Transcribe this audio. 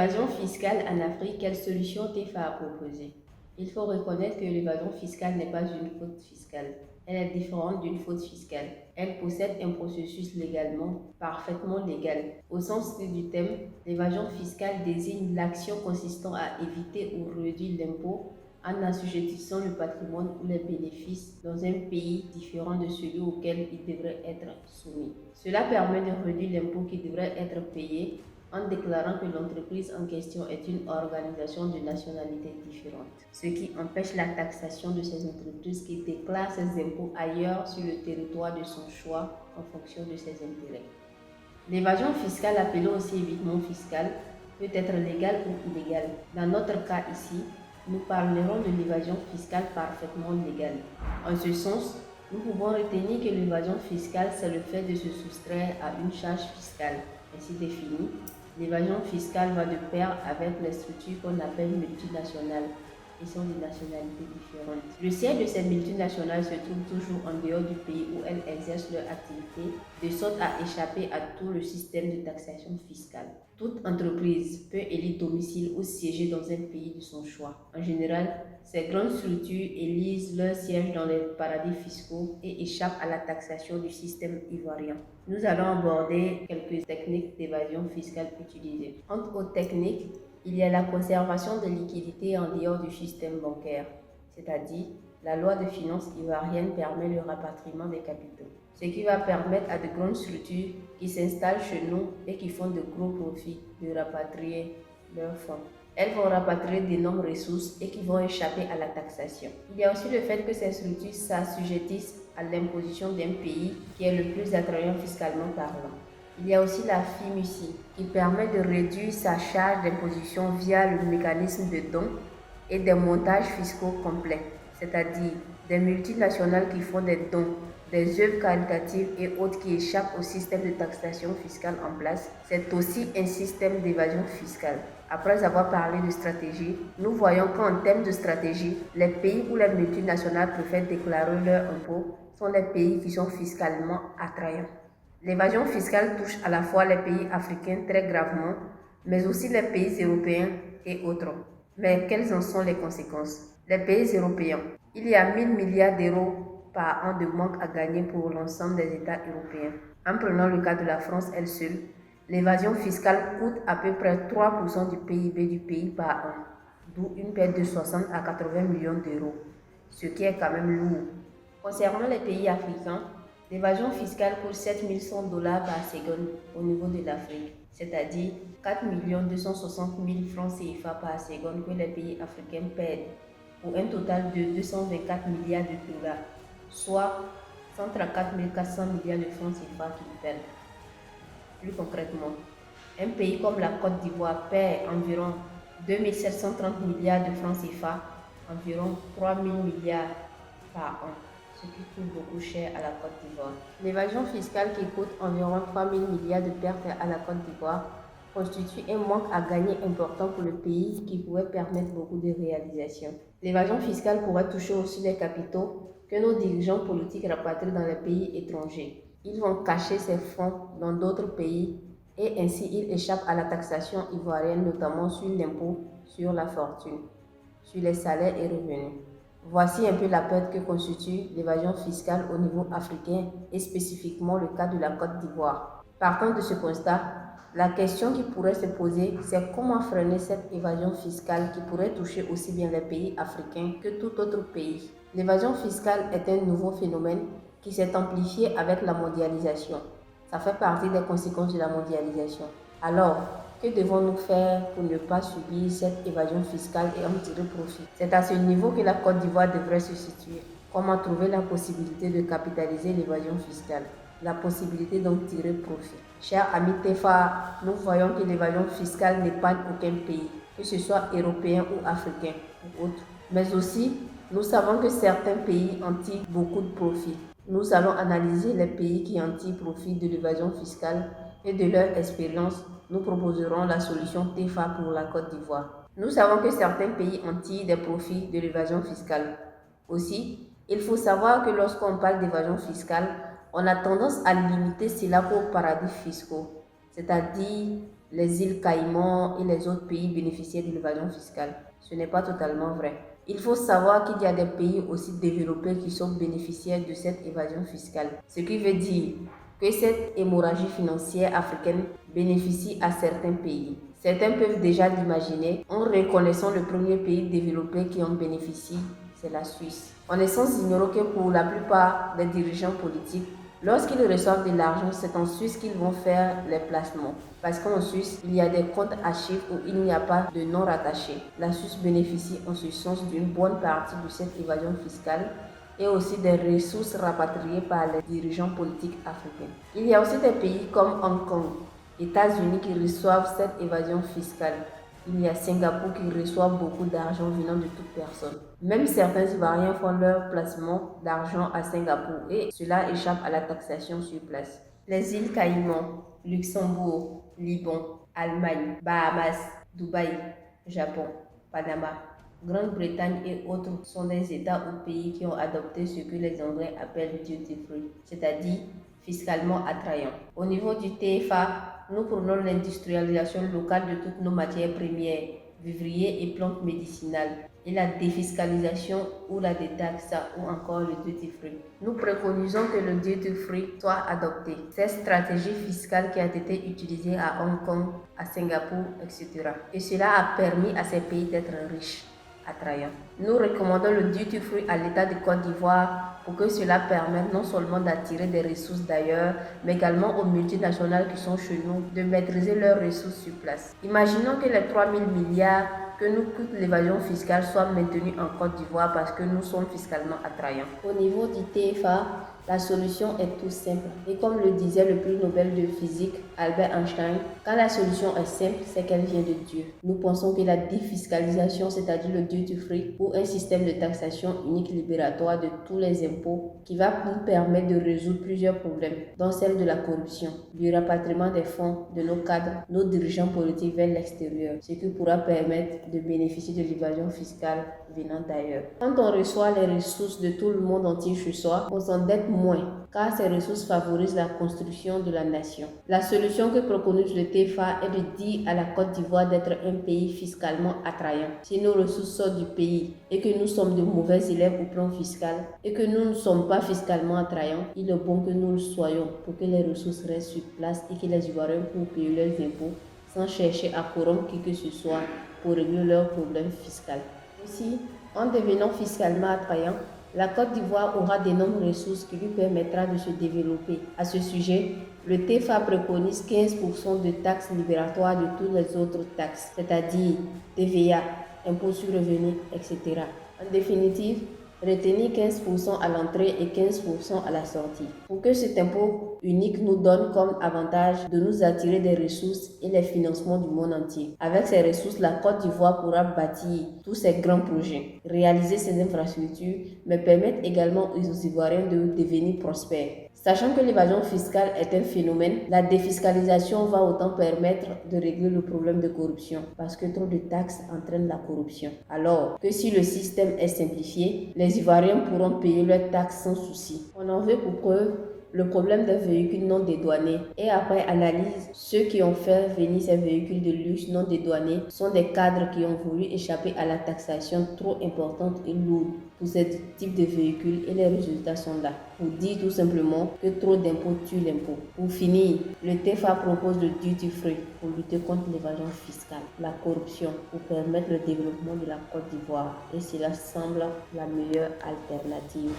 L'évasion fiscale en Afrique, quelle solution TEFA a proposé? Il faut reconnaître que l'évasion fiscale n'est pas une faute fiscale. Elle est différente d'une faute fiscale. Elle possède un processus légalement parfaitement légal. Au sens du terme, l'évasion fiscale désigne l'action consistant à éviter ou réduire l'impôt en assujettissant le patrimoine ou les bénéfices dans un pays différent de celui auquel il devrait être soumis. Cela permet de réduire l'impôt qui devrait être payé en déclarant que l'entreprise en question est une organisation de nationalité différente, ce qui empêche la taxation de ces entreprises qui déclarent ses impôts ailleurs sur le territoire de son choix en fonction de ses intérêts. L'évasion fiscale, appelée aussi évitement fiscal, peut être légale ou illégale. Dans notre cas ici, nous parlerons de l'évasion fiscale parfaitement légale. En ce sens, nous pouvons retenir que l'évasion fiscale, c'est le fait de se soustraire à une charge fiscale ainsi définie. L'évasion fiscale va de pair avec les structures qu'on appelle multinationales et sont de nationalités différentes. Le siège de ces multinationales se trouve toujours en dehors du pays où elles exercent leur activité, de sorte à échapper à tout le système de taxation fiscale. Toute entreprise peut élire domicile ou siéger dans un pays de son choix. En général, ces grandes structures élisent leur siège dans les paradis fiscaux et échappent à la taxation du système ivoirien. Nous allons aborder quelques techniques d'évasion fiscale utilisées. Entre autres techniques, il y a la conservation de liquidités en dehors du système bancaire, c'est-à-dire la loi de finances ivoirienne permet le rapatriement des capitaux, ce qui va permettre à de grandes structures qui s'installent chez nous et qui font de gros profits de rapatrier leurs fonds. Elles vont rapatrier d'énormes ressources et qui vont échapper à la taxation. Il y a aussi le fait que ces structures s'assujettissent à l'imposition d'un pays qui est le plus attrayant fiscalement parlant. Il y a aussi la FIMUCI qui permet de réduire sa charge d'imposition via le mécanisme de dons et des montages fiscaux complets, c'est-à-dire des multinationales qui font des dons, des œuvres caritatives et autres qui échappent au système de taxation fiscale en place. C'est aussi un système d'évasion fiscale. Après avoir parlé de stratégie, nous voyons qu'en termes de stratégie, les pays où les multinationales préfèrent déclarer leurs impôts sont les pays qui sont fiscalement attrayants. L'évasion fiscale touche à la fois les pays africains très gravement, mais aussi les pays européens et autres. Mais quelles en sont les conséquences? Les pays européens. Il y a 1000 milliards d'euros par an de manque à gagner pour l'ensemble des États européens. En prenant le cas de la France elle seule, l'évasion fiscale coûte à peu près 3% du PIB du pays par an, d'où une perte de 60 à 80 millions d'euros, ce qui est quand même lourd. Concernant les pays africains, l'évasion fiscale coûte 7 100 $ par seconde au niveau de l'Afrique, c'est-à-dire 4 260 000 francs CFA par seconde que les pays africains perdent, pour un total de 224 milliards de dollars, soit 134 400 milliards de francs CFA qu'ils perdent. Plus concrètement, un pays comme la Côte d'Ivoire perd environ 2 730 milliards de francs CFA, environ 3 000 milliards par an, ce qui coûte beaucoup cher à la Côte d'Ivoire. L'évasion fiscale qui coûte environ 3 000 milliards de pertes à la Côte d'Ivoire constitue un manque à gagner important pour le pays qui pourrait permettre beaucoup de réalisations. L'évasion fiscale pourrait toucher aussi les capitaux que nos dirigeants politiques rapatrient dans les pays étrangers. Ils vont cacher ces fonds dans d'autres pays et ainsi ils échappent à la taxation ivoirienne, notamment sur l'impôt sur la fortune, sur les salaires et revenus. Voici un peu la perte que constitue l'évasion fiscale au niveau africain et spécifiquement le cas de la Côte d'Ivoire. Partant de ce constat, la question qui pourrait se poser, c'est comment freiner cette évasion fiscale qui pourrait toucher aussi bien les pays africains que tout autre pays. L'évasion fiscale est un nouveau phénomène qui s'est amplifié avec la mondialisation. Ça fait partie des conséquences de la mondialisation. Alors, que devons-nous faire pour ne pas subir cette évasion fiscale et en tirer profit? C'est à ce niveau que la Côte d'Ivoire devrait se situer. Comment trouver la possibilité de capitaliser l'évasion fiscale? La possibilité d'en tirer profit. Chers amis TEFA, nous voyons que l'évasion fiscale n'épargne aucun pays, que ce soit européen ou africain ou autre. Mais aussi, nous savons que certains pays en tirent beaucoup de profit. Nous allons analyser les pays qui en tirent profit de l'évasion fiscale et de leur expérience. Nous proposerons la solution TEFA pour la Côte d'Ivoire. Nous savons que certains pays en tirent des profits de l'évasion fiscale. Aussi, il faut savoir que lorsqu'on parle d'évasion fiscale, on a tendance à limiter cela aux paradis fiscaux, c'est-à-dire les îles Caïmans et les autres pays bénéficiaient de l'évasion fiscale. Ce n'est pas totalement vrai. Il faut savoir qu'il y a des pays aussi développés qui sont bénéficiaires de cette évasion fiscale. Ce qui veut dire que cette hémorragie financière africaine bénéficie à certains pays. Certains peuvent déjà l'imaginer en reconnaissant le premier pays développé qui en bénéficie, c'est la Suisse. On est sans ignorer que pour la plupart des dirigeants politiques, lorsqu'ils reçoivent de l'argent, c'est en Suisse qu'ils vont faire les placements. Parce qu'en Suisse, il y a des comptes à chiffres où il n'y a pas de non rattachés. La Suisse bénéficie en ce sens d'une bonne partie de cette évasion fiscale et aussi des ressources rapatriées par les dirigeants politiques africains. Il y a aussi des pays comme Hong Kong, États-Unis qui reçoivent cette évasion fiscale. Il y a Singapour qui reçoit beaucoup d'argent venant de toute personne. Même certains Ivoiriens font leur placement d'argent à Singapour et cela échappe à la taxation sur place. Les îles Caïmans, Luxembourg, Liban, Allemagne, Bahamas, Dubaï, Japon, Panama, Grande-Bretagne et autres sont des États ou pays qui ont adopté ce que les Anglais appellent duty free, c'est-à-dire fiscalement attrayant. Au niveau du TFA, nous prenons l'industrialisation locale de toutes nos matières premières, vivriers et plantes médicinales, et la défiscalisation ou la détaxe ou encore le duty free. Nous préconisons que le duty free soit adopté. Cette stratégie fiscale qui a été utilisée à Hong Kong, à Singapour, etc. Et cela a permis à ces pays d'être riches, attrayants. Nous recommandons le duty free à l'État de Côte d'Ivoire pour que cela permette non seulement d'attirer des ressources d'ailleurs, mais également aux multinationales qui sont chez nous de maîtriser leurs ressources sur place. Imaginons que les 3 000 milliards que nous coûte l'évasion fiscale soit maintenue en Côte d'Ivoire parce que nous sommes fiscalement attrayants. Au niveau du TFA, la solution est tout simple. Et comme le disait le prix Nobel de physique Albert Einstein, quand la solution est simple, c'est qu'elle vient de Dieu. Nous pensons que la défiscalisation, c'est-à-dire le duty free, ou un système de taxation unique libératoire de tous les impôts qui va nous permettre de résoudre plusieurs problèmes, dont celle de la corruption, du rapatriement des fonds de nos cadres, nos dirigeants politiques vers l'extérieur, ce qui pourra permettre de bénéficier de l'évasion fiscale venant d'ailleurs. Quand on reçoit les ressources de tout le monde entier chez soi, on s'endette moins, car ces ressources favorisent la construction de la nation. La solution que préconise le TFA est de dire à la Côte d'Ivoire d'être un pays fiscalement attrayant. Si nos ressources sortent du pays et que nous sommes de mauvais élèves au plan fiscal et que nous ne sommes pas fiscalement attrayants, il est bon que nous le soyons pour que les ressources restent sur place et que les Ivoiriens puissent payer leurs impôts sans chercher à corrompre qui que ce soit pour régler leurs problèmes fiscaux. Aussi, en devenant fiscalement attrayant, la Côte d'Ivoire aura d'énormes ressources qui lui permettra de se développer. À ce sujet, le TFA préconise 15% de taxes libératoires de toutes les autres taxes, c'est-à-dire TVA, impôts sur le revenu, etc. En définitive, retenir 15% à l'entrée et 15% à la sortie. Pour que cet impôt unique nous donne comme avantage de nous attirer des ressources et les financements du monde entier. Avec ces ressources, la Côte d'Ivoire pourra bâtir tous ces grands projets, réaliser ces infrastructures, mais permettre également aux Ivoiriens de devenir prospères. Sachant que l'évasion fiscale est un phénomène, la défiscalisation va autant permettre de régler le problème de corruption parce que trop de taxes entraînent la corruption. Alors que si le système est simplifié, les Ivoiriens pourront payer leurs taxes sans souci. On en veut pour preuve le problème des véhicules non dédouanés. Et après analyse, ceux qui ont fait venir ces véhicules de luxe non dédouanés sont des cadres qui ont voulu échapper à la taxation trop importante et lourde pour ce type de véhicules et les résultats sont là. Pour dire tout simplement que trop d'impôts tue l'impôt. Pour finir, le TFA propose le duty free pour lutter contre l'évasion fiscale, la corruption, pour permettre le développement de la Côte d'Ivoire et cela semble la meilleure alternative.